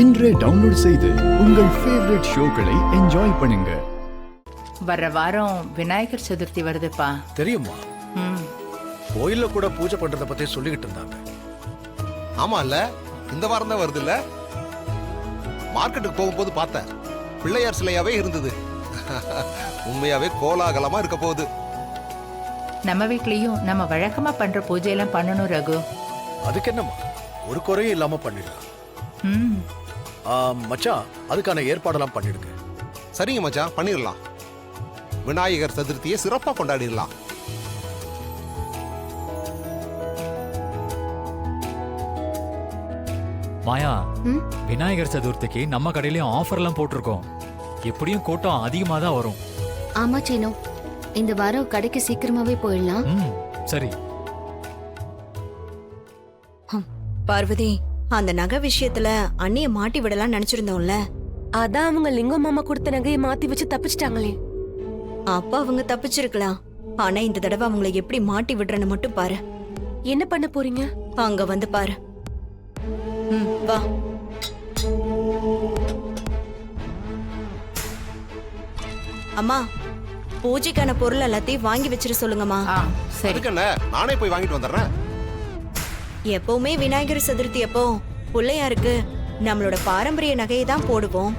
இன்றே டவுன்லோட் செய்து உங்கள் ஃபேவரட் ஷோக்களை என்ஜாய் பண்ணுங்க. வர்ற வாரம் விநாயகர் சதுர்த்தி வருதுப்பா. தெரியுமா? கோயில்ல கூட பூஜை பண்றத பத்தி சொல்லிக்கிட்டு இருந்தாங்க. ஆமா இல்ல, இந்த வாரம் தான் வருது இல்ல. மார்க்கெட்டுக்கு போகும்போது பார்த்தேன், பிள்ளையார் சிலையாவே இருந்தது. உண்மையாவே கோலாகலமா இருக்க போகுது. நம்ம வீட்லயும் நம்ம வழக்கமா பண்ற பூஜையெல்லாம் பண்ணணும் ரகு. அதுக்கு என்னம்மா, ஒரு குறையும் இல்லாம பண்ணிடலாம். மச்சான், அதுக்கான ஏற்பாடெல்லாம் பண்ணிடுங்க. சரிங்க மச்சான், பண்ணிடலாம். விநாயகர் சதுர்த்தியை சிறப்பா கொண்டாடிடலாம். மாயா, விநாயகர் சதுர்த்திக்கு நம்ம கடையிலயும் ஆஃபர்லாம் போட்டிருக்கோம். எப்படியும் கூட்டம் அதிகமா தான் வரும். ஆமா சீனு, இந்த வாரம் கடைக்கு சீக்கிரமாவே போயிடலாம். சரி. பார்வதி, அந்த நகை விஷயத்துல அண்ணிய மாட்டி விடலாம் நினைச்சிருந்தோம்ல. அதான் அவங்க லிங்கம் மாமா கொடுத்த நகையை மாத்தி வச்சு தப்பிச்சிட்டாங்களே. அப்ப அவங்க தப்பிச்சிருக்கலாம். ஆனா இந்த தடவை அவங்கள எப்படி மாட்டி விடுறன்னு மட்டும் பாரு. என்ன பண்ண போறீங்க? அங்க வந்து பாரு. வா. அம்மா, பூஜைக்கான பொருள் எல்லாத்தையும் வாங்கி வச்சிட சொல்லுங்கம்மா. சரி. அதுக்கு என்ன, நானே போய் வாங்கிட்டு வந்துடுறேன். எப்பவுமே விநாயகர் சதுர்த்தி அப்போ பிள்ளையாருக்கு நம்மளோட பாரம்பரிய நகையை தான் போடுவோம்.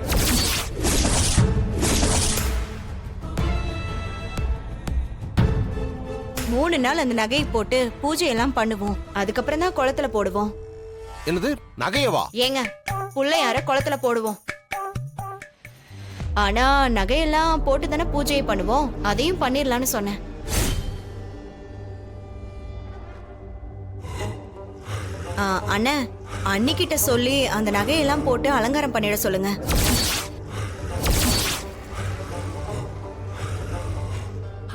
மூணு நாள் அந்த நகையை போட்டு பூஜையெல்லாம் பண்ணுவோம். அதுக்கப்புறம் தான் குளத்துல போடுவோம். என்னது, நகையவா? ஏங்க, பிள்ளையார குளத்துல போடுவோம். ஆனா நகையெல்லாம் போட்டு தானே பூஜையை பண்ணுவோம். அதையும் பண்ணிடலான்னு சொன்னேன். அண்ணா, அன்னிக்கிட்ட சொல்லி அந்த நகையெல்லாம் போட்டு அலங்காரம் பண்ணிட சொல்லுங்க.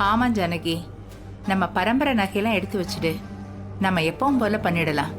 ஆமா ஜானகி, நம்ம பரம்பரை நகையெல்லாம் எடுத்து வச்சுடு. நம்ம எப்பவும் போல பண்ணிடலாம்.